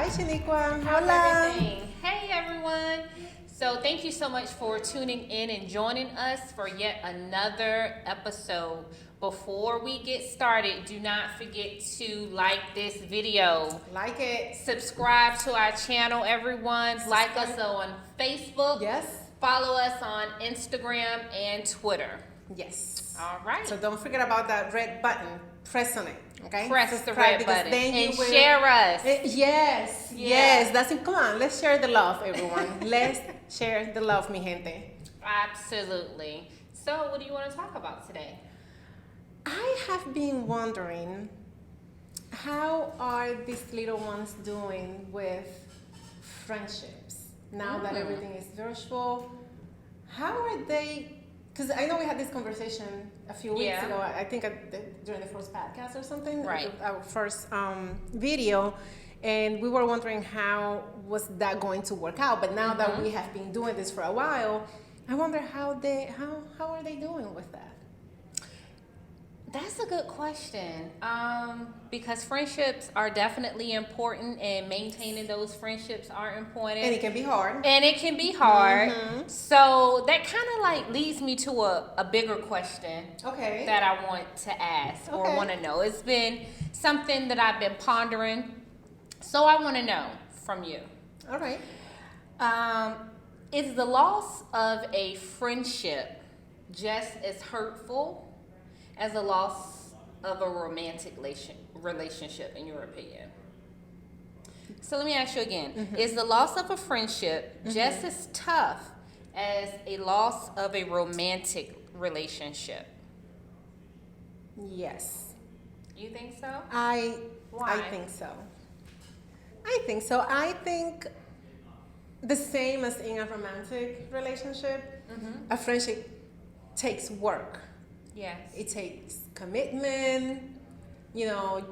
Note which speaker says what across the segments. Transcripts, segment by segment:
Speaker 1: Hi, Shanequa.
Speaker 2: How's
Speaker 1: Hola.
Speaker 2: everything? Hey, everyone. So thank you so much for tuning in and joining us for yet another episode. Before we get started, do not forget to like this video.
Speaker 1: Like it.
Speaker 2: Subscribe to our channel, everyone. Like us on Facebook.
Speaker 1: Yes.
Speaker 2: Follow us on Instagram and Twitter.
Speaker 1: Yes.
Speaker 2: All right.
Speaker 1: So don't forget about that red button. Press on it. Okay.
Speaker 2: Press the
Speaker 1: Subscribe,
Speaker 2: red button
Speaker 1: then
Speaker 2: and
Speaker 1: you will
Speaker 2: share us.
Speaker 1: Yes.
Speaker 2: Yeah.
Speaker 1: Yes. That's it. Come on. Let's share the love, everyone. Let's share the love, mi gente.
Speaker 2: Absolutely. So, what do you want to talk about today?
Speaker 1: I have been wondering, how are these little ones doing with friendships now that everything is virtual? How are they? Because I know we had this conversation a few weeks ago. I think during the first podcast or something,
Speaker 2: right?
Speaker 1: Our first video, and we were wondering how was that going to work out. But now that we have been doing this for a while, I wonder how are they doing with that?
Speaker 2: That's a good question. Because friendships are definitely important, and maintaining those friendships are important.
Speaker 1: And it can be hard.
Speaker 2: So that kind of like leads me to a bigger question.
Speaker 1: Okay.
Speaker 2: That I want to ask or want to know. It's been something that I've been pondering. So I want to know from you.
Speaker 1: All right.
Speaker 2: Is the loss of a friendship just as hurtful as the loss of a romantic relationship, in your opinion? So let me ask you again. Is the loss of a friendship just as tough as a loss of a romantic relationship?
Speaker 1: Yes.
Speaker 2: You think so?
Speaker 1: I
Speaker 2: Why?
Speaker 1: think so. I think the same as in a romantic relationship, a friendship takes work.
Speaker 2: Yes.
Speaker 1: It takes commitment. You know,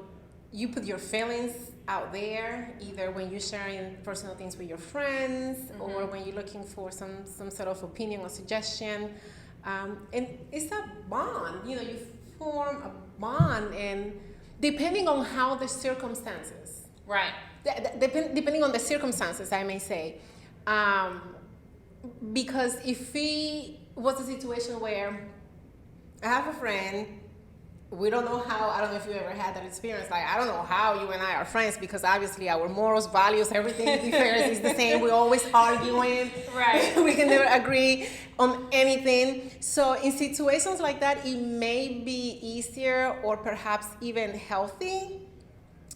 Speaker 1: you put your feelings out there, either when you're sharing personal things with your friends or when you're looking for some sort of opinion or suggestion. And it's a bond. You know, you form a bond, and depending on how the circumstances.
Speaker 2: Right.
Speaker 1: Depending on the circumstances, I may say. Because if it was a situation where I have a friend, we don't know how, I don't know if you ever had that experience, like, I don't know how you and I are friends, because obviously our morals, values, everything is the same. We're always arguing.
Speaker 2: Right.
Speaker 1: We can never agree on anything. So in situations like that, it may be easier or perhaps even healthy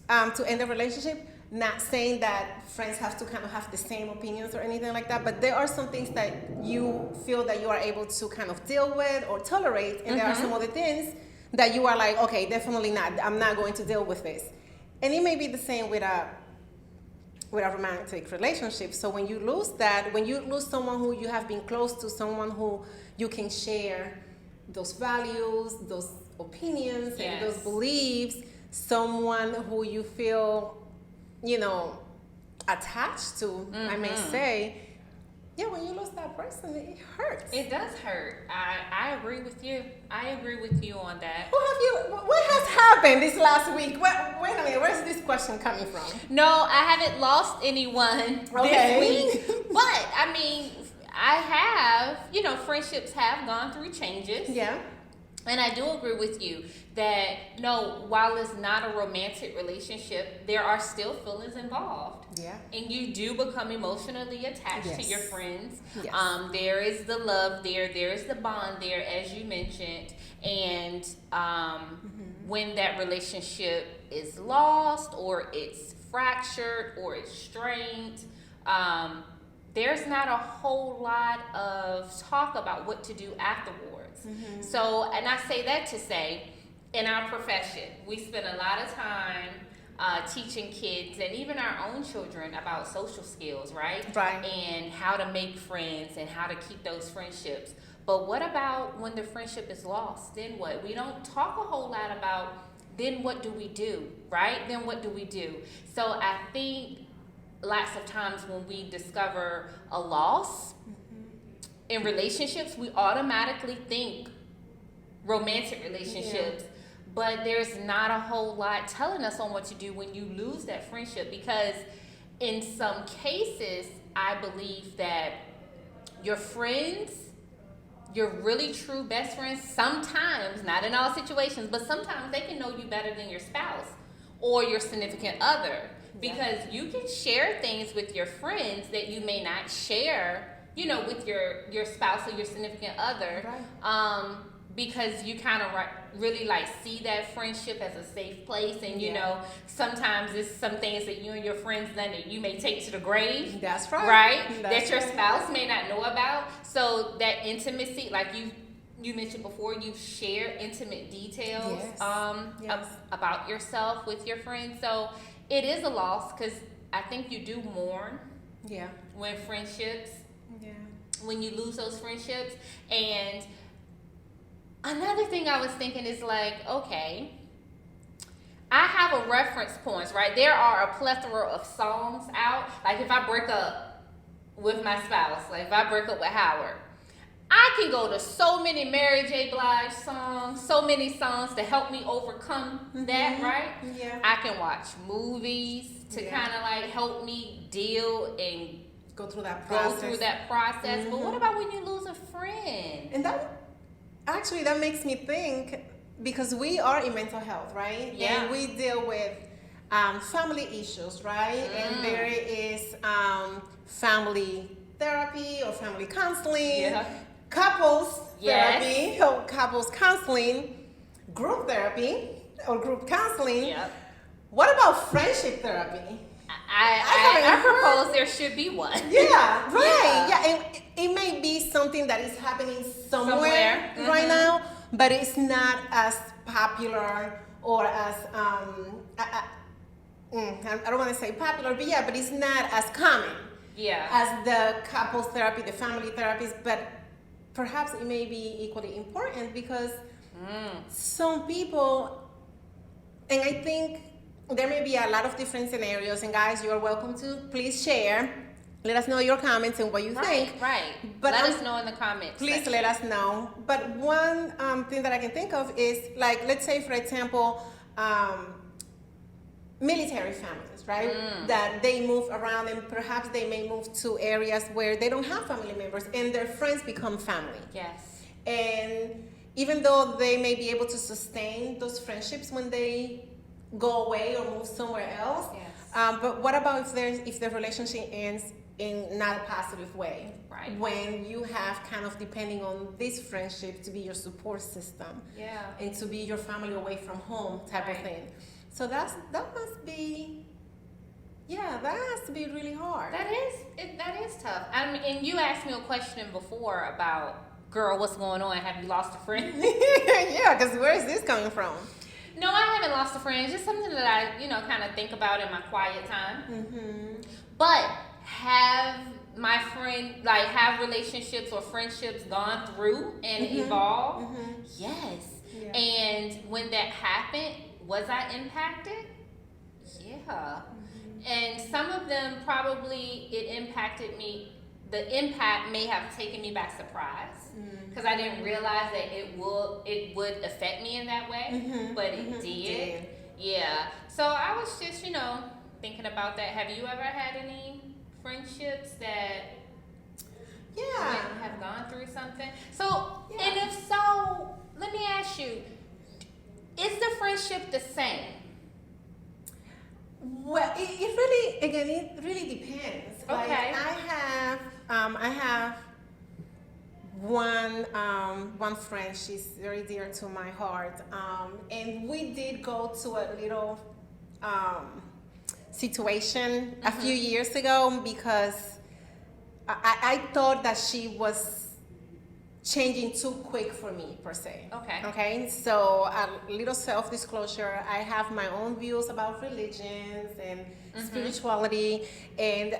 Speaker 1: to end a relationship. Not saying that friends have to kind of have the same opinions or anything like that, but there are some things that you feel that you are able to kind of deal with or tolerate, and there are some other things that you are like, okay, definitely not. I'm not going to deal with this. And it may be the same with a romantic relationship. So when you lose that, when you lose someone who you have been close to, someone who you can share those values, those opinions, and those beliefs, someone who you feel, you know, attached to, I may say, when you lose that person, it hurts.
Speaker 2: It does hurt. I agree with you. I agree with you on that.
Speaker 1: What has happened this last week? Wait a minute, where's this question coming from?
Speaker 2: No, I haven't lost anyone this week. But, I mean, I have, you know, friendships have gone through changes.
Speaker 1: Yeah.
Speaker 2: And I do agree with you that, no, while it's not a romantic relationship, there are still feelings involved.
Speaker 1: Yeah.
Speaker 2: And you do become emotionally attached to your friends.
Speaker 1: Yes.
Speaker 2: There is the love there. There is the bond there, as you mentioned. And when that relationship is lost or it's fractured or it's strained, there's not a whole lot of talk about what to do afterwards. So, and I say that to say, in our profession, we spend a lot of time teaching kids and even our own children about social skills, right?
Speaker 1: Right.
Speaker 2: And how to make friends and how to keep those friendships. But what about when the friendship is lost? Then what? We don't talk a whole lot about then what do we do, right? Then what do we do? So I think lots of times when we discover a loss in relationships, we automatically think romantic relationships, but there's not a whole lot telling us on what to do when you lose that friendship, because in some cases, I believe that your friends, your really true best friends, sometimes, not in all situations, but sometimes they can know you better than your spouse or your significant other. Because you can share things with your friends that you may not share, with your spouse or your significant other.
Speaker 1: Right.
Speaker 2: Because you kind of really see that friendship as a safe place, and sometimes it's some things that you and your friends done that you may take to the grave.
Speaker 1: That's right.
Speaker 2: Right?
Speaker 1: That's
Speaker 2: that your
Speaker 1: right.
Speaker 2: spouse may not know about. So that intimacy, like you mentioned before, you share intimate details
Speaker 1: Yes.
Speaker 2: about yourself with your friends. So it is a loss, because I think you do mourn when when you lose those friendships. And another thing I was thinking is okay, I have a reference points, right? There are a plethora of songs out. Like if I break up with my spouse, like if I break up with Howard, I can go to so many Mary J. Blige songs, so many songs to help me overcome that, right?
Speaker 1: Yeah.
Speaker 2: I can watch movies to kind of help me deal and
Speaker 1: go through that process.
Speaker 2: But what about when you lose a friend?
Speaker 1: And that makes me think, because we are in mental health, right?
Speaker 2: Yeah.
Speaker 1: And we deal with family issues, right? And there is family therapy or family counseling, couples therapy or couples counseling, group therapy or group counseling.
Speaker 2: Yep.
Speaker 1: What about friendship therapy?
Speaker 2: I propose there should be one.
Speaker 1: Yeah, right. Yeah, and it may be something that is happening somewhere right now, but it's not as popular or as I don't want to say popular, but it's not as common.
Speaker 2: Yeah.
Speaker 1: As the couples therapy, the family therapies, but perhaps it may be equally important, because some people, and I think there may be a lot of different scenarios, and guys, you're welcome to please share. Let us know your comments and what you think.
Speaker 2: Right.
Speaker 1: But
Speaker 2: let us know in the comments.
Speaker 1: Please
Speaker 2: section.
Speaker 1: let us know. But one thing that I can think of is, let's say, for example, military families, right? That they move around, and perhaps they may move to areas where they don't have family members, and their friends become family.
Speaker 2: Yes.
Speaker 1: And even though they may be able to sustain those friendships when they go away or move somewhere else, but what about if the relationship ends in not a positive way?
Speaker 2: Right.
Speaker 1: When you have kind of depending on this friendship to be your support system, and to be your family away from home type of thing. So that must be, that has to be really hard.
Speaker 2: That is tough. And you asked me a question before about, girl, what's going on? Have you lost a friend?
Speaker 1: Yeah, because where is this coming from?
Speaker 2: No, I haven't lost a friend. It's just something that I, kind of think about in my quiet time. But have my friend, have relationships or friendships gone through and evolved? Yes. Yeah. And when that happened, was I impacted? Yeah. And some of them probably it impacted me. The impact may have taken me by surprise, because I didn't realize that it would affect me in that way, but it did. Yeah. So I was just, thinking about that. Have you ever had any friendships that have gone through something? So, and if so, let me ask you, is the friendship the same?
Speaker 1: Well, it really depends.
Speaker 2: Okay.
Speaker 1: I have one friend. She's very dear to my heart, and we did go to a little situation a few years ago, because I thought that she was changing too quick for me, per se. Okay. So a little self-disclosure, I have my own views about religions and spirituality, and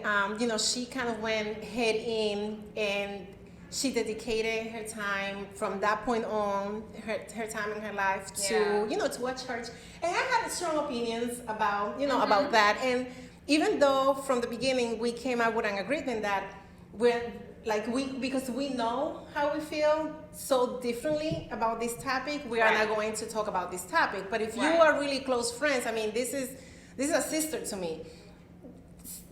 Speaker 1: she kind of went head in, and she dedicated her time from that point on, her time in her life to to a church, and I had strong opinions about about that. And even though from the beginning we came out with an agreement that because we know how we feel so differently about this topic, we are not going to talk about this topic. But if you are really close friends, I mean, this is a sister to me.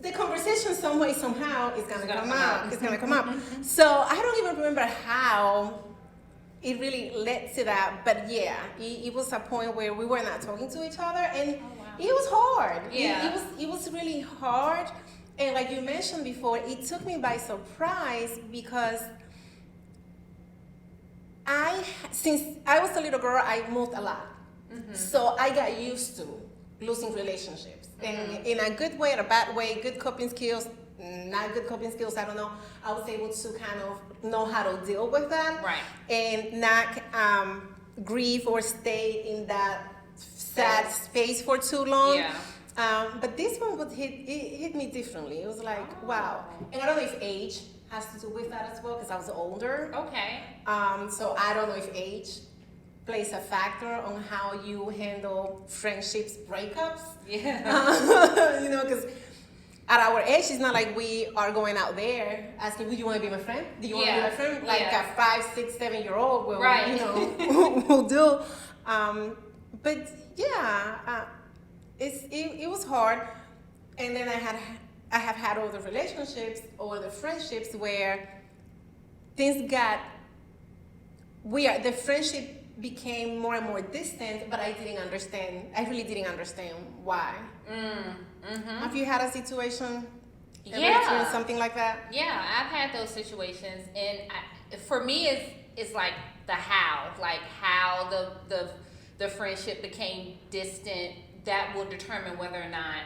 Speaker 1: the conversation some way, somehow is gonna come out. It's gonna come up.
Speaker 2: Mm-hmm.
Speaker 1: So I don't even remember how it really led to that, but yeah, it was a point where we were not talking to each other, and it was hard.
Speaker 2: Yeah.
Speaker 1: It was really hard, and like you mentioned before, it took me by surprise because since I was a little girl, I moved a lot, so I got used to losing relationships, and in a good way, or a bad way, good coping skills, not good coping skills, I don't know. I was able to kind of know how to deal with that,
Speaker 2: Right.
Speaker 1: and not grieve or stay in that sad space for too long.
Speaker 2: Yeah.
Speaker 1: But this one would hit me differently. It was like, wow. And I don't know if age has to do with that as well, because I was older.
Speaker 2: Okay.
Speaker 1: So I don't know if age plays a factor on how you handle friendships, breakups.
Speaker 2: Yeah.
Speaker 1: You know, because at our age, it's not like we are going out there asking, "Would you want to be my friend? Do you want to be my friend?" Like a 5, 6, 7-year-old will,
Speaker 2: Right.
Speaker 1: you know, will do. But yeah, it was hard. And then I have had other relationships or other friendships where things got weird. The friendship became more and more distant, but I really didn't understand why. Have you had a situation? Ever experienced something like that?
Speaker 2: Yeah, I've had those situations, and for me, it's like the how, the friendship became distant. That will determine whether or not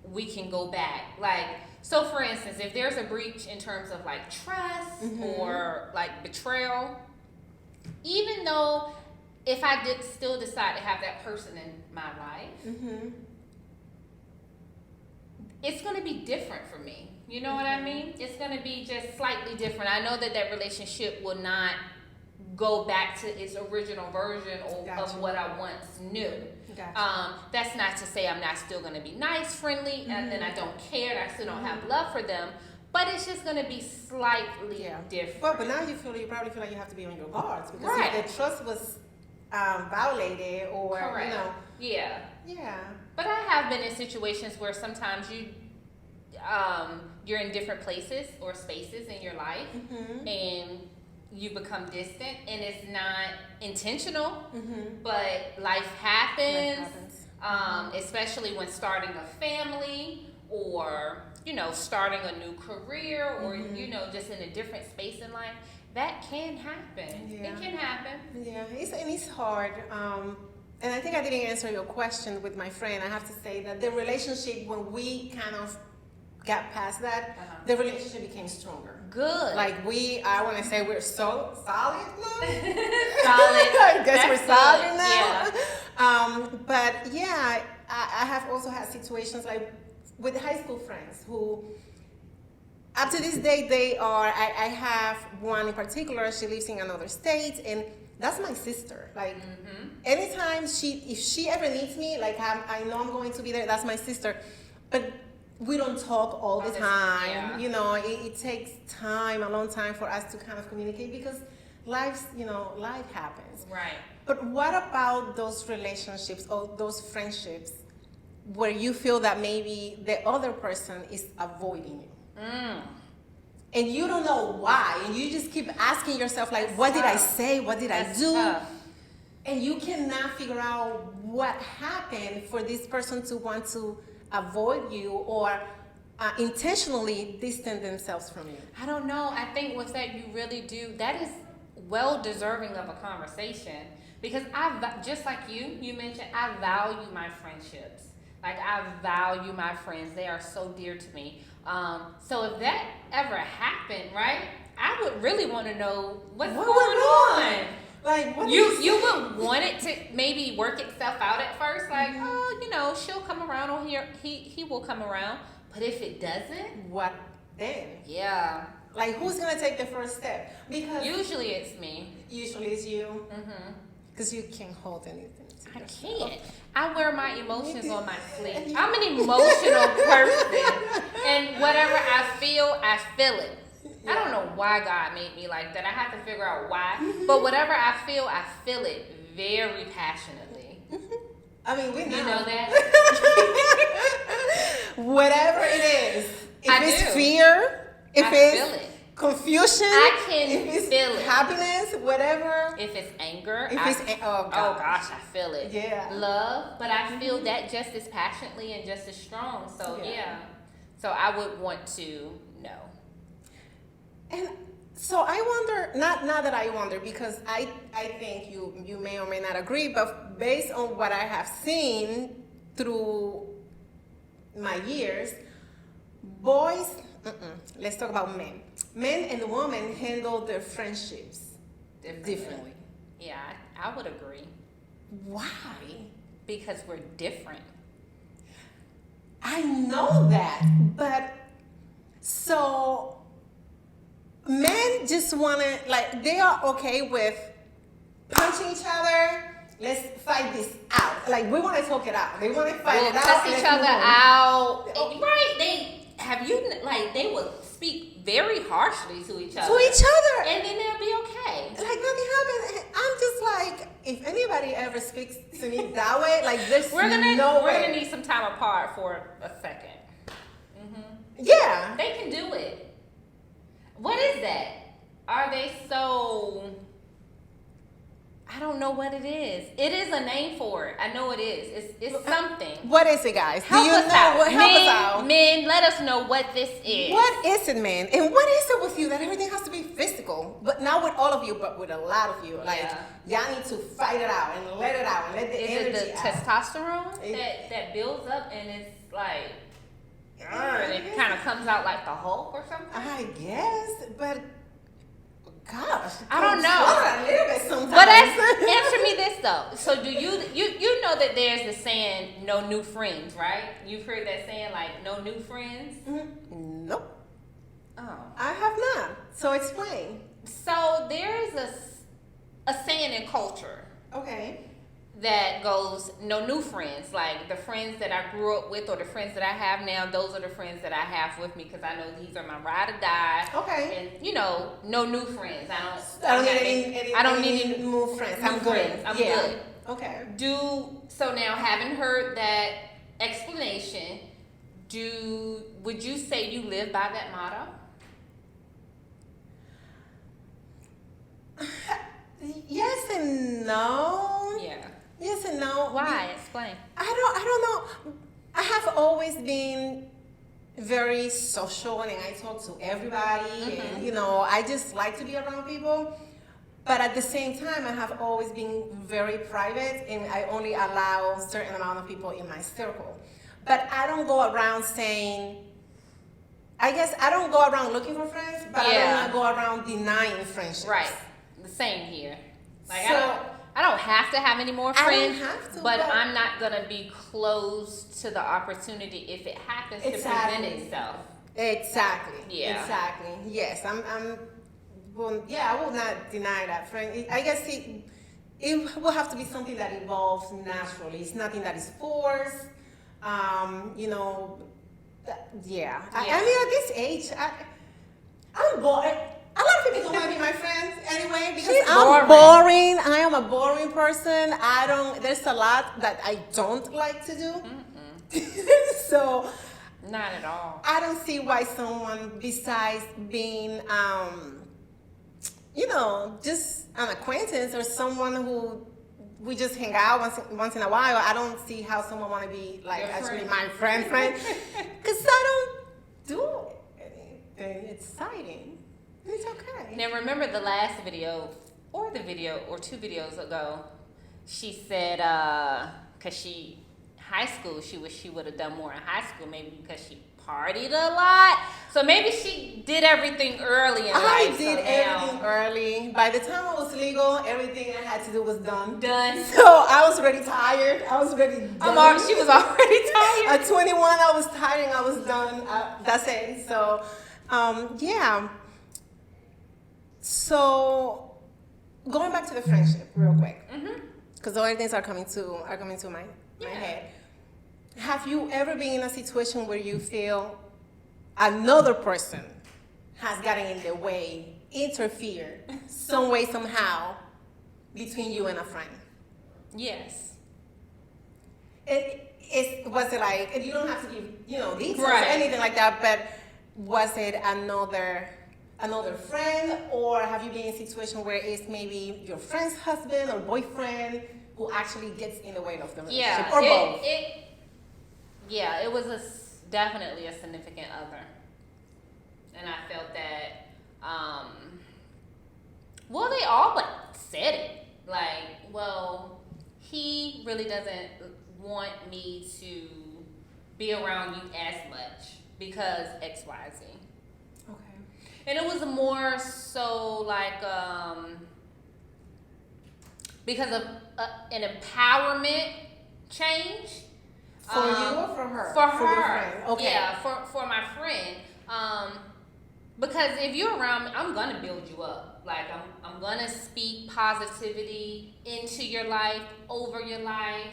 Speaker 2: we can go back. Like, so for instance, if there's a breach in terms of like trust or like betrayal, even though if I did still decide to have that person in my life, it's going to be different for me. You know what I mean? It's going to be just slightly different. I know that relationship will not go back to its original version of what I once knew. That's not to say I'm not still going to be nice, friendly, and I don't care, and I still don't have love for them. But it's just going to be slightly different.
Speaker 1: Well, but now you probably feel like you have to be on your guards, because if the trust was violated, or
Speaker 2: Correct.
Speaker 1: you know.
Speaker 2: Yeah. But I have been in situations where sometimes you're in different places or spaces in your life, and you become distant, and it's not intentional, but life happens. Especially when starting a family, or starting a new career, or just in a different space in life. That can happen.
Speaker 1: Yeah.
Speaker 2: It can happen.
Speaker 1: Yeah, it's hard. And I think I didn't answer your question with my friend. I have to say that the relationship, when we kind of got past that, the relationship became stronger.
Speaker 2: Good.
Speaker 1: Like I want to say we're so solid now.
Speaker 2: Solid.
Speaker 1: I guess
Speaker 2: That's
Speaker 1: we're solid now.
Speaker 2: Yeah.
Speaker 1: But yeah, I have also had situations like with high school friends who, up to this day, I have one in particular. She lives in another state, and that's my sister. Like, anytime if she ever needs me, like I know I'm going to be there. That's my sister, but we don't talk all the time.
Speaker 2: Yeah.
Speaker 1: You know, it takes time, a long time, for us to kind of communicate, because life happens.
Speaker 2: Right.
Speaker 1: But what about those relationships or those friendships where you feel that maybe the other person is avoiding you? And you don't know why, and you just keep asking yourself, like, what did I say? What did I do?
Speaker 2: Tough.
Speaker 1: And you cannot figure out what happened for this person to want to avoid you, or intentionally distance themselves from you.
Speaker 2: I don't know. I think with that, you really do. That is well deserving of a conversation, because just like you mentioned, I value my friendships. Like, I value my friends. They are so dear to me. So if that ever happened, right, I would really want to know what's going on.
Speaker 1: Like, what
Speaker 2: you would want it to maybe work itself out at first, like, she'll come around, or he will come around. But if it doesn't,
Speaker 1: what then?
Speaker 2: Yeah.
Speaker 1: Like, who's gonna take the first step? Because
Speaker 2: usually it's me.
Speaker 1: Usually it's you. Because you can't hold anything.
Speaker 2: I can't. I wear my emotions on my sleeve. I'm an emotional person, and whatever I feel it. I don't know why God made me like that. I have to figure out why. But whatever I feel it very passionately.
Speaker 1: I mean, we know.
Speaker 2: You know that?
Speaker 1: Whatever it is. If
Speaker 2: I
Speaker 1: it's
Speaker 2: do.
Speaker 1: fear, if
Speaker 2: I
Speaker 1: it's
Speaker 2: feel it.
Speaker 1: confusion,
Speaker 2: I can
Speaker 1: if it's
Speaker 2: feel it.
Speaker 1: happiness, whatever.
Speaker 2: If it's anger,
Speaker 1: Oh
Speaker 2: gosh, I feel it.
Speaker 1: Yeah.
Speaker 2: Love, but I feel that just as passionately and just as strong. So yeah. So I would want to know.
Speaker 1: And so I wonder, not that I wonder, because I think you may or may not agree, but based on what I have seen through my years, boys, let's talk about men. Men and women handle their friendships differently.
Speaker 2: Yeah, I would agree.
Speaker 1: Why?
Speaker 2: Because we're different.
Speaker 1: I know that, but so men just want to, like, they are okay with punching each other. Let's fight this out. Like, we want to talk it out. They want to fight it out.
Speaker 2: Cuss
Speaker 1: and
Speaker 2: each
Speaker 1: let's
Speaker 2: other
Speaker 1: move on.
Speaker 2: out.
Speaker 1: Oh.
Speaker 2: Right? They will speak very harshly to each other.
Speaker 1: To each other.
Speaker 2: And then they'll be okay.
Speaker 1: Like, nothing happened. I'm just like, if anybody ever speaks to me that way, like, there's
Speaker 2: We're
Speaker 1: no way.
Speaker 2: gonna need some time apart for a second.
Speaker 1: Yeah.
Speaker 2: They can do it. What is that? Are they so? I don't know what it is. It is a name for it. I know it is. It's something.
Speaker 1: What is it, guys?
Speaker 2: Help
Speaker 1: Do you
Speaker 2: us
Speaker 1: know?
Speaker 2: out.
Speaker 1: Help us out.
Speaker 2: Men, let us know what this is.
Speaker 1: What is it, man? And what is it with you that everything has to be physical? But not with all of you, but with a lot of you. Like, y'all need to fight it out and let it out and let the
Speaker 2: Is
Speaker 1: energy
Speaker 2: it the
Speaker 1: out.
Speaker 2: testosterone that builds up and it's like, and it kind of comes out like the Hulk or something?
Speaker 1: I guess, but gosh,
Speaker 2: I don't know.
Speaker 1: A little bit sometimes.
Speaker 2: But answer me this though. So do you know that there's the saying no new friends, right? You've heard that saying, like, no new friends?
Speaker 1: Nope.
Speaker 2: Oh.
Speaker 1: I have not. So explain.
Speaker 2: So there is a saying in culture
Speaker 1: Okay.
Speaker 2: that goes no new friends. Like, the friends that I grew up with or the friends that I have now, those are the friends that I have with me because I know these are my ride or die. Okay. And no new friends.
Speaker 1: I don't need any new friends. I'm good.
Speaker 2: I'm good.
Speaker 1: Okay.
Speaker 2: So now, having heard that explanation, would you say you live by that motto?
Speaker 1: Yes and no.
Speaker 2: Yeah.
Speaker 1: Yes and no.
Speaker 2: Why? Explain.
Speaker 1: I don't know. I have always been very social and I talk to everybody and I just like to be around people. But at the same time, I have always been very private and I only allow a certain amount of people in my circle. But I don't go around saying, I guess I don't go around looking for friends, but I don't go around denying friendships.
Speaker 2: Right. The same here. Like,
Speaker 1: so,
Speaker 2: I don't have to have any more friends,
Speaker 1: I don't have to,
Speaker 2: but I'm not going to be closed to the opportunity if it happens to present itself.
Speaker 1: Exactly.
Speaker 2: Yeah.
Speaker 1: Exactly. Yes, I will not deny that friend. I guess it will have to be something that evolves naturally. It's nothing that is forced. Yeah. I mean, at this age, I'm bored. A lot of people don't want to be my friends anyway because I'm boring. I am a boring person. There's a lot that I don't like to do. So.
Speaker 2: Not at all.
Speaker 1: I don't see why someone, besides being, just an acquaintance or someone who we just hang out once in a while, I don't see how someone want to be like actually my friend, because I don't do anything exciting. It's okay.
Speaker 2: Now remember the last video, or the video, or 2 videos ago, she said, because high school, she wished she would have done more in high school, maybe because she partied a lot. So maybe she did everything early in life.
Speaker 1: I did everything early. By the time I was legal, everything I had to do was done. So I was already tired. I was already done.
Speaker 2: She was already tired.
Speaker 1: At 21, I was tired and I was done. That's it. So, yeah. So, going back to the friendship real quick, because all things are coming to my head. Have you ever been in a situation where you feel another person has gotten in the way, interfered some way, somehow, between you and a friend?
Speaker 2: Yes.
Speaker 1: Was it like, and you don't have to give, details or
Speaker 2: Right.
Speaker 1: anything like that, but was it another friend, or have you been in a situation where it's maybe your friend's husband or boyfriend who actually gets in the way of the relationship,
Speaker 2: Yeah,
Speaker 1: or both?
Speaker 2: It was definitely a significant other, and I felt that. Well, they all said it. Like, well, he really doesn't want me to be around you as much because X, Y, Z.
Speaker 1: Okay.
Speaker 2: And it was more so like because of an empowerment change.
Speaker 1: For you or for her?
Speaker 2: For
Speaker 1: For your
Speaker 2: her.
Speaker 1: friend. Okay.
Speaker 2: Yeah, for my friend. Because if you're around me, I'm gonna build you up. Like I'm gonna speak positivity into your life, over your life.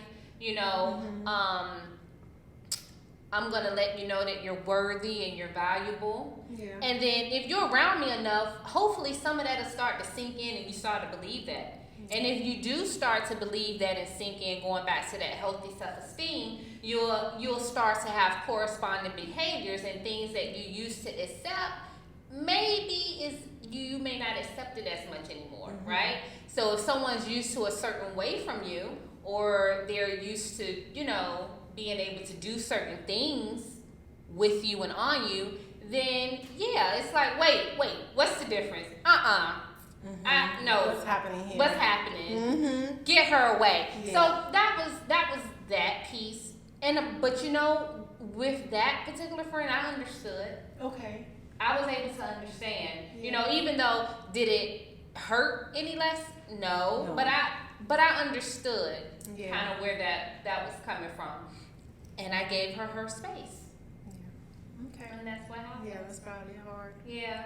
Speaker 2: I'm gonna let you know that you're worthy and you're valuable.
Speaker 1: Yeah.
Speaker 2: And then if you're around me enough, hopefully some of that will start to sink in and you start to believe that. And if you do start to believe that and sink in, going back to that healthy self-esteem, you'll start to have corresponding behaviors and things that you used to accept. Maybe you may not accept it as much anymore, right? So if someone's used to a certain way from you, or they're used to, being able to do certain things with you and on you, then yeah, it's like, wait, what's the difference? No.
Speaker 1: What's happening here?
Speaker 2: What's happening?
Speaker 1: Mm-hmm.
Speaker 2: Get her away.
Speaker 1: Yeah.
Speaker 2: So that was that piece. But with that particular friend, I understood.
Speaker 1: Okay.
Speaker 2: I was able to understand.
Speaker 1: Yeah.
Speaker 2: Even though did it hurt any less? No. But I understood kind of where that was coming from, and I gave her space.
Speaker 1: Yeah. Okay.
Speaker 2: And that's what happened.
Speaker 1: Yeah, that's probably hard.
Speaker 2: Yeah.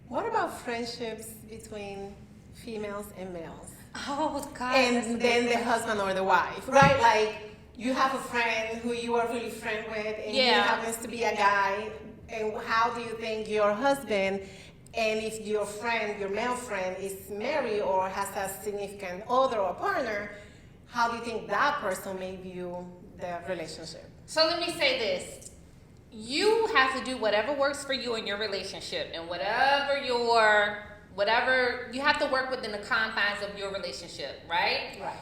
Speaker 1: What about friendships between females and males?
Speaker 2: Oh God.
Speaker 1: And then the husband or the wife, right? Like you have a friend who you are really friend with, and he happens to be a guy. And how do you think your husband, and if your friend, your male friend, is married or has a significant other or partner, how do you think that person may view the relationship?
Speaker 2: So let me say this. You have to do whatever works for you in your relationship, and whatever you have to work within the confines of your relationship, right?
Speaker 1: Right.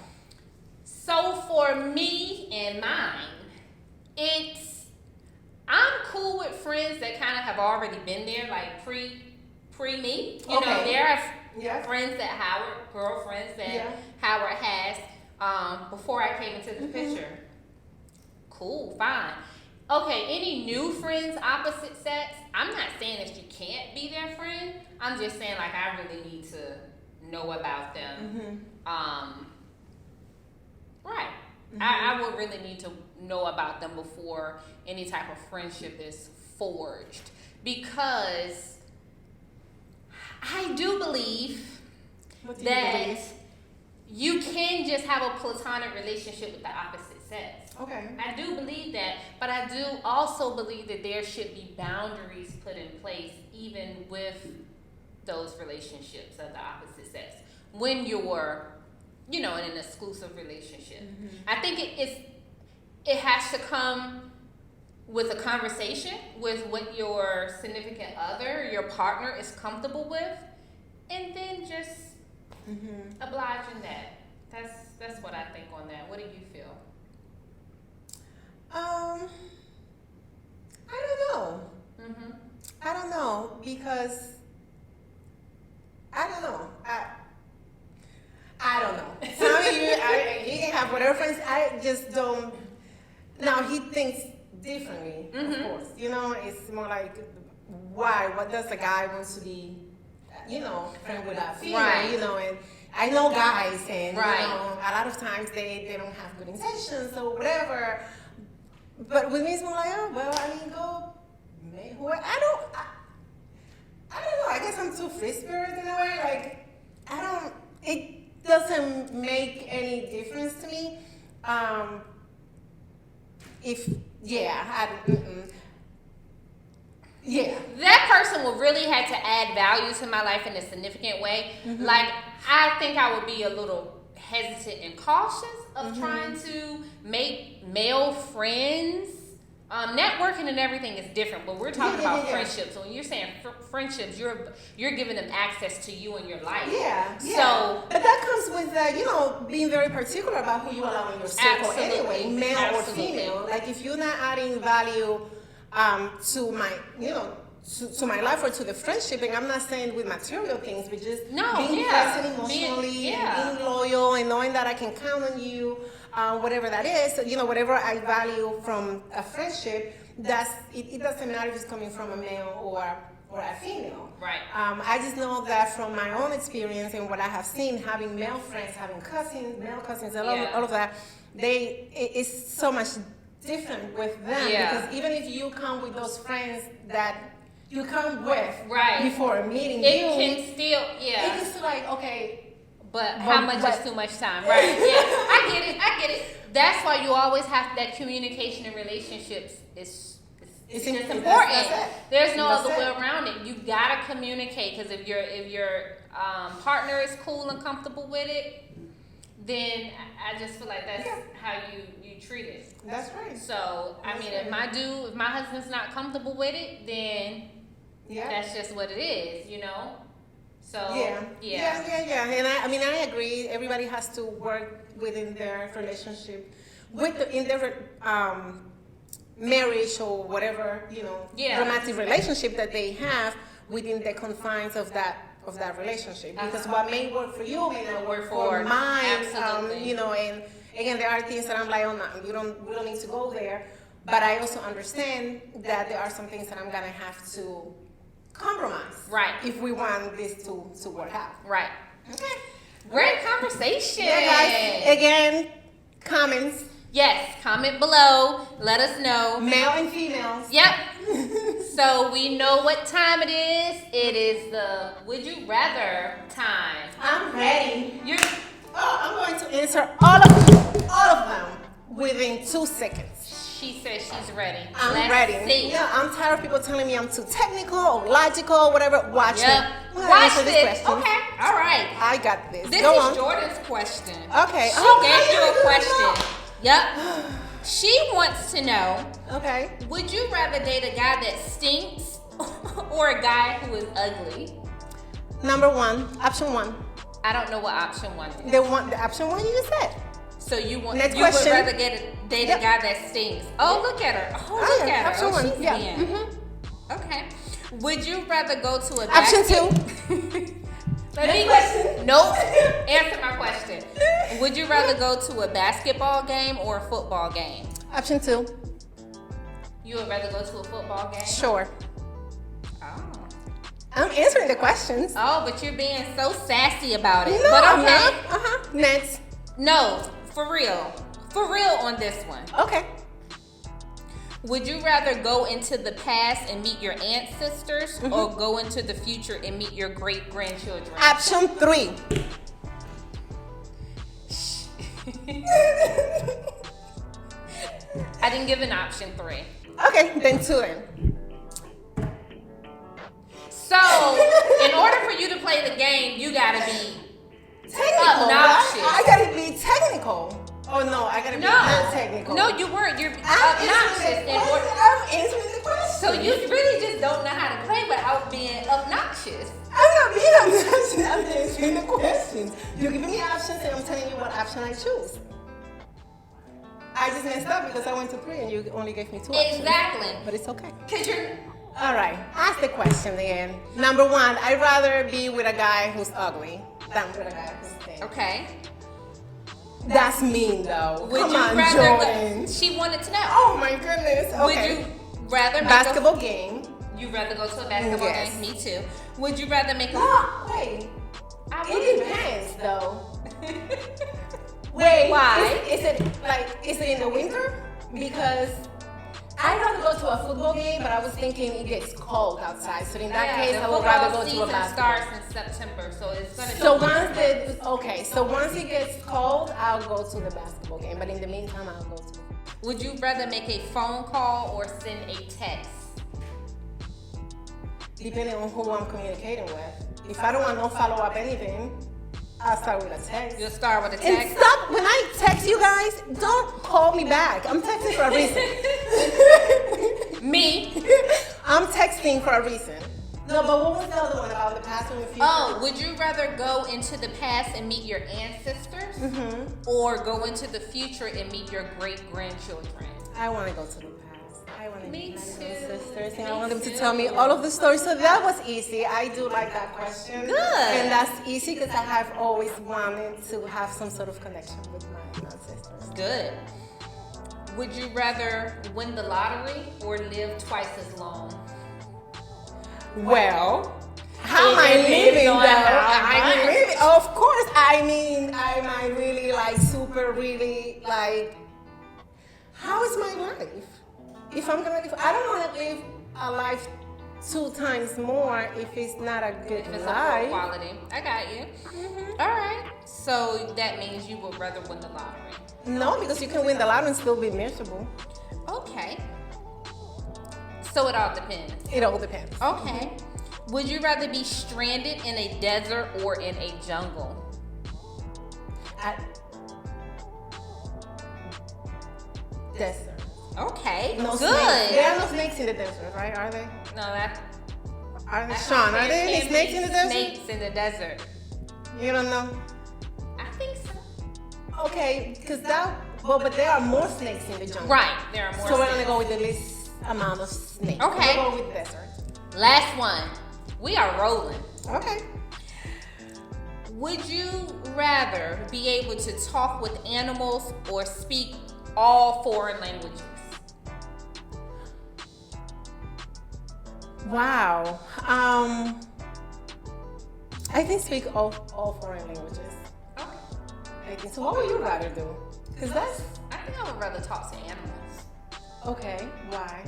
Speaker 2: So for me and mine, I'm cool with friends that kind of have already been there, like pre me. There are friends that girlfriends that Howard has before I came into the picture. Cool, fine. Okay, any new friends, opposite sex, I'm not saying that you can't be their friend. I'm just saying, like, I really need to know about them. Right. I would really need to know about them before any type of friendship is forged. Because I do believe that you can just have a platonic relationship with the opposite sex.
Speaker 1: Okay.
Speaker 2: I do believe that, but I do also believe that there should be boundaries put in place even with those relationships of the opposite sex when you're, in an exclusive relationship. I think it has to come with a conversation with what your significant other, your partner is comfortable with, and then just obliging that. That's what I think on that. What do you feel?
Speaker 1: I don't know. I don't know because I don't know. I don't know. Some of you, he can have whatever friends. I just don't. Now he thinks differently, of course. It's more like, why? What does a guy wants to be, friend with a female?
Speaker 2: Right.
Speaker 1: And I know guys, and
Speaker 2: right.
Speaker 1: A lot of times they don't have good intentions or whatever. But with me, it's more like, go. I don't know. I guess I'm too free spirited in a way. Like, it doesn't make any difference to me.
Speaker 2: That person would really have to add value to my life in a significant way. Like, I think I would be a little hesitant and cautious of trying to make male friends. Networking and everything is different, but we're talking about friendships. So when you're saying friendships, you're giving them access to you in your life.
Speaker 1: Yeah.
Speaker 2: So,
Speaker 1: but that comes with being very particular about who you allow in your circle anyway, male or female. Like if you're not adding value to my to my life or to the friendship, and I'm not saying with material things, but just being present emotionally, and being loyal, and knowing that I can count on you. Whatever that is, whatever I value from a friendship, it doesn't matter if it's coming from a male or a female.
Speaker 2: Right.
Speaker 1: I just know that from my own experience and what I have seen, having male friends, having male cousins, all of that, it's so much different with them. Because even if you come with those friends that you come with before meeting
Speaker 2: it can still,
Speaker 1: it's just like, okay,
Speaker 2: but how much is too much time, right? Yeah, I get it. That's why you always have that communication in relationships. It's important. There's no other way around it. You gotta communicate, because if your partner is cool and comfortable with it, then I just feel like that's how you treat it.
Speaker 1: That's right.
Speaker 2: So if my husband's not comfortable with it, then that's just what it is, So
Speaker 1: and I agree. Everybody has to work within their relationship, in their marriage or whatever romantic relationship that they have within the confines of that relationship. Because what may work for you may not work for mine.
Speaker 2: Absolutely.
Speaker 1: And again, there are things that I'm like, oh no, we don't need to go there. But I also understand that there are some things that I'm gonna have to compromise, if we want this to work out. Okay.
Speaker 2: Great conversation.
Speaker 1: Yeah, guys. Again, comments.
Speaker 2: Yes, comment below. Let us know.
Speaker 1: Male and females.
Speaker 2: Yep. So we know what time it is. It is the would you rather time.
Speaker 1: I'm ready. I'm going to answer all of them within 2 seconds.
Speaker 2: She says she's ready.
Speaker 1: I'm ready.
Speaker 2: See.
Speaker 1: Yeah, I'm tired of people telling me I'm too technical or logical or whatever. Watch me.
Speaker 2: Watch this. Okay. All right.
Speaker 1: I got this.
Speaker 2: This
Speaker 1: Go
Speaker 2: is
Speaker 1: on.
Speaker 2: Jordan's question.
Speaker 1: Okay.
Speaker 2: She gave you a question. Yep. She wants to know.
Speaker 1: Okay.
Speaker 2: Would you rather date a guy that stinks or a guy who is ugly?
Speaker 1: Number one, option one.
Speaker 2: I don't know what option one is.
Speaker 1: The option one you just said.
Speaker 2: So you would
Speaker 1: question.
Speaker 2: rather date a guy that stinks? Oh, look at her. Oh, look at her.
Speaker 1: Option one.
Speaker 2: She's being. Okay. Would you rather go to a
Speaker 1: option two?
Speaker 2: Nope. Answer my question. Would you rather go to a basketball game or a football game?
Speaker 1: Option two.
Speaker 2: You would rather go to a football game?
Speaker 1: Sure.
Speaker 2: Oh.
Speaker 1: I'm answering the questions.
Speaker 2: Oh, but you're being so sassy about it.
Speaker 1: No,
Speaker 2: but
Speaker 1: I'm
Speaker 2: okay.
Speaker 1: not. Next.
Speaker 2: No, for real. For real on this one.
Speaker 1: Okay.
Speaker 2: Would you rather go into the past and meet your ancestors or go into the future and meet your great-grandchildren?
Speaker 1: Option three.
Speaker 2: I didn't give an option three.
Speaker 1: Okay, then two then.
Speaker 2: So, in order for you to play the game, you gotta be
Speaker 1: technical.
Speaker 2: Obnoxious.
Speaker 1: I gotta be technical. Oh no, I gotta be non-technical.
Speaker 2: No, you weren't. You're
Speaker 1: I'm
Speaker 2: obnoxious.
Speaker 1: I'm answering the question.
Speaker 2: So you really just don't know how to play without being obnoxious.
Speaker 1: I'm not being obnoxious. I'm answering the questions. You're giving me options and I'm telling you what option I choose. I just messed up because I went to three and you only gave me two options.
Speaker 2: Exactly.
Speaker 1: But it's okay.
Speaker 2: Cause you're...
Speaker 1: All right, ask the question then. Number one, I'd rather be with a guy who's ugly than with a guy who's thin.
Speaker 2: Okay.
Speaker 1: That's mean though.
Speaker 2: Would
Speaker 1: Come
Speaker 2: you
Speaker 1: on,
Speaker 2: rather
Speaker 1: Jordan.
Speaker 2: She wanted to know.
Speaker 1: Oh my goodness. Okay.
Speaker 2: Would you rather make
Speaker 1: basketball game?
Speaker 2: You rather go to a basketball game? Me too. Would you rather make a...
Speaker 1: No, wait. It depends though.
Speaker 2: Wait. Why?
Speaker 1: Is it in the winter? Because I'd rather go to a football game, but I was thinking it gets cold outside. So in that case, I would rather go to a basketball.
Speaker 2: Starts in September, so it's gonna.
Speaker 1: So once it gets cold, I'll go to the basketball game. But in the meantime, I'll go to.
Speaker 2: Would you rather make a phone call or send a text?
Speaker 1: Depending on who I'm communicating with. If I don't want no follow up anything, I'll start with a text.
Speaker 2: You'll start with a
Speaker 1: And
Speaker 2: text.
Speaker 1: stop, when I text you guys, don't call me back. I'm texting for a reason.
Speaker 2: Me.
Speaker 1: I'm texting for a reason. No, but what was the other one about the past and the future?
Speaker 2: Oh, would you rather go into the past and meet your ancestors, or go into the future and meet your great-grandchildren?
Speaker 1: I want to go to the past. I want to meet my
Speaker 2: too.
Speaker 1: ancestors, and
Speaker 2: Me
Speaker 1: I want them to
Speaker 2: too.
Speaker 1: tell me all of the stories. So that was easy. I do like that question.
Speaker 2: Good.
Speaker 1: And that's easy because I have always wanted to have some sort of connection with my ancestors.
Speaker 2: Good. Would you rather win the lottery or live twice as long?
Speaker 1: Well, how am I
Speaker 2: It depends
Speaker 1: living though?
Speaker 2: on how
Speaker 1: I
Speaker 2: much.
Speaker 1: really, of course. I mean, am I really like super, really like? How is my life? If I'm gonna live, I don't want to live a life 2 times more if it's not a good
Speaker 2: If it's a
Speaker 1: life.
Speaker 2: poor quality. I got you. All right. So that means you would rather win the lottery.
Speaker 1: No, because you can win the lottery and still be miserable.
Speaker 2: Okay. So it all depends.
Speaker 1: It all depends.
Speaker 2: Okay. Would you rather be stranded in a desert or in a jungle?
Speaker 1: Desert.
Speaker 2: Okay.
Speaker 1: No
Speaker 2: Good.
Speaker 1: snakes. There are no snakes in the desert, right? Are they?
Speaker 2: No, that.
Speaker 1: Are they, Sean? Are there any snakes in the desert?
Speaker 2: Snakes in the desert.
Speaker 1: You don't know.
Speaker 2: I think so.
Speaker 1: Okay, because but there are more snakes in the jungle.
Speaker 2: Right. There are more.
Speaker 1: So we're
Speaker 2: snakes.
Speaker 1: gonna go with the least amount of snakes.
Speaker 2: Okay.
Speaker 1: We'll go with desert.
Speaker 2: Last one. We are rolling.
Speaker 1: Okay.
Speaker 2: Would you rather be able to talk with animals or speak all foreign languages?
Speaker 1: Wow. I can speak all 4 languages.
Speaker 2: Okay.
Speaker 1: I think so. What would you rather do? Because that's
Speaker 2: I think I would rather talk to animals.
Speaker 1: okay. Why?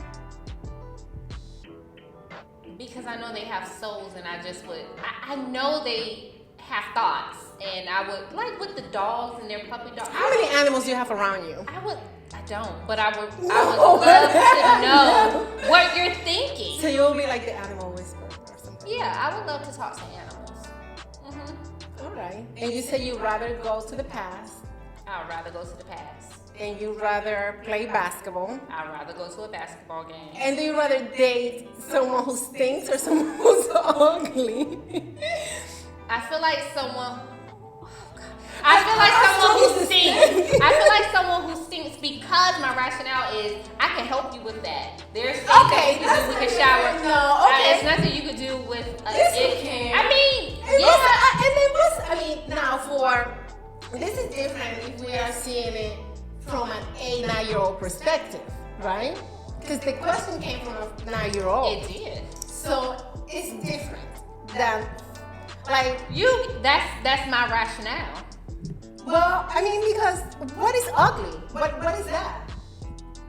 Speaker 2: Because I know they have souls, and I just would. I know they have thoughts, and I would like with the dogs and their puppy dogs.
Speaker 1: How many animals do you have around you?
Speaker 2: I don't, but I would. I
Speaker 1: No.
Speaker 2: would love to know what you're thinking.
Speaker 1: So you'll be like the animal whisperer or something.
Speaker 2: Yeah, I would love to talk to animals.
Speaker 1: All right. And you say you'd rather go to the past,
Speaker 2: I would rather go to the past.
Speaker 1: and you'd rather play basketball,
Speaker 2: I'd rather go to a basketball game.
Speaker 1: and do you rather date someone who stinks or someone who's ugly?
Speaker 2: I feel like someone. I feel like someone who stinks. I feel like someone who stinks because my rationale is I can help you with that. There's things
Speaker 1: Okay,
Speaker 2: that you can do. We can shower.
Speaker 1: No, okay.
Speaker 2: It's nothing you could do with.
Speaker 1: Yes, you can.
Speaker 2: I mean,
Speaker 1: And
Speaker 2: yeah.
Speaker 1: now this is different if we are seeing it from an 8-9-year-old perspective, right? Because the question came from a 9-year-old.
Speaker 2: It did.
Speaker 1: So it's different than like
Speaker 2: That's my rationale.
Speaker 1: well, I mean because what is ugly? What is that?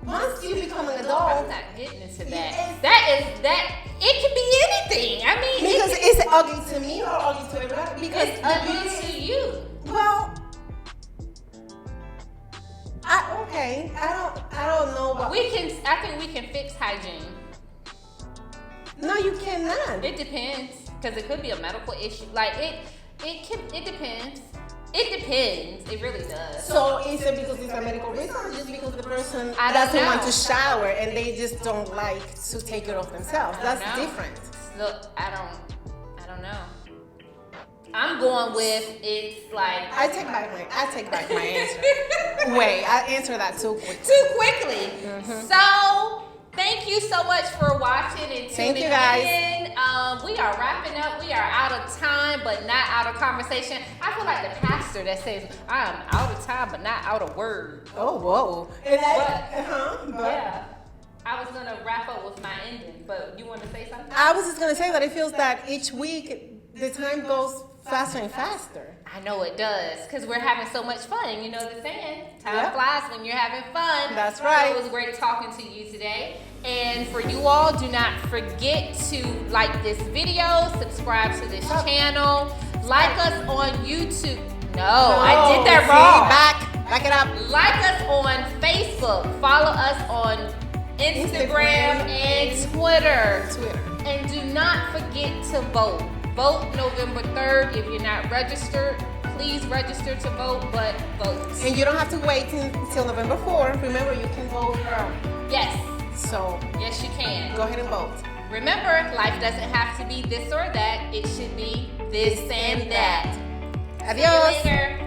Speaker 1: Once you become an
Speaker 2: I'm
Speaker 1: adult,
Speaker 2: not getting into that.
Speaker 1: Yes.
Speaker 2: It can be anything. I mean,
Speaker 1: because it's ugly to me or ugly to everybody? Because
Speaker 2: it's ugly to you.
Speaker 1: well, I don't know what.
Speaker 2: I think we can fix hygiene.
Speaker 1: No, you cannot.
Speaker 2: It depends, because it could be a medical issue. Like it depends. It depends. It really does.
Speaker 1: So is it because it's a medical reason or just because the person
Speaker 2: I don't
Speaker 1: doesn't want
Speaker 2: know.
Speaker 1: to shower and they just don't like to take care of themselves? That's
Speaker 2: No.
Speaker 1: different.
Speaker 2: So I don't know. I'm going with it's like
Speaker 1: I take back my answer. Wait, I answer that too quick.
Speaker 2: too quickly. So thank you so much for watching and tuning
Speaker 1: Thank you, guys.
Speaker 2: in. We are wrapping up. We are out of time, but not out of conversation. I feel like the pastor that says, "I am out of time, but not out of word."
Speaker 1: Oh, whoa. And
Speaker 2: Yeah. I was gonna wrap up with my ending, but you want to say something?
Speaker 1: I was just gonna say that it feels that each week the time goes faster and faster.
Speaker 2: I know it does, because we're having so much fun. You know the saying, time
Speaker 1: Yep.
Speaker 2: flies when you're having fun.
Speaker 1: That's right.
Speaker 2: So it was great talking to you today. And for you all, do not forget to like this video, subscribe to this channel, like us on YouTube. No, I did that
Speaker 1: See,
Speaker 2: wrong.
Speaker 1: Back it up.
Speaker 2: Like us on Facebook, follow us on Instagram and Twitter. And do not forget to vote. Vote November 3rd. If you're not registered, please register to vote, but vote.
Speaker 1: And you don't have to wait until November 4th. Remember, you can vote early.
Speaker 2: Yes.
Speaker 1: So
Speaker 2: Yes, you can.
Speaker 1: go ahead and vote.
Speaker 2: Remember, life doesn't have to be this or that. It should be this and that.
Speaker 1: Adios.
Speaker 2: See you later.